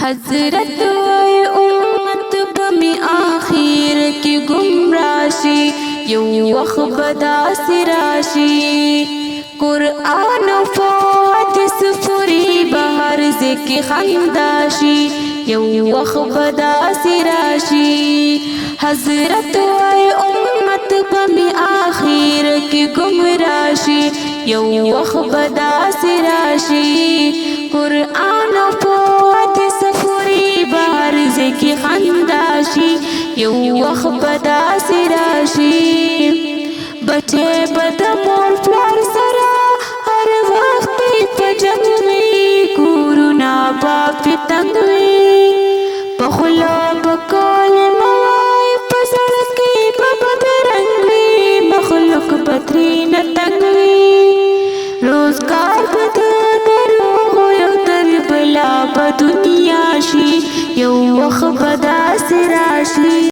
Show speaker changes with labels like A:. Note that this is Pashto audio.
A: حضرت وای امت بمی آخر کی گمراشی یو وخت بدا سراشی قرآن و حدیث پوری بہر ذکی خنداشی یو وخت بدا سراشی حضرت وای امت بمی آخر کی گمراشی یو وخت بدا سراشی قرآن و حدیث پوری بہر ذکی خنداشی یو وخت بدا سراشی بچے بد مور پلار سرا ہر وقت پہ جنگوی کورونا باپ تنگوی پخلا بکول موائی پسڑکی ببد رنگوی مخلوق بطرین تنگوی روزگار بد دروغ یو در بلا بدنیا شی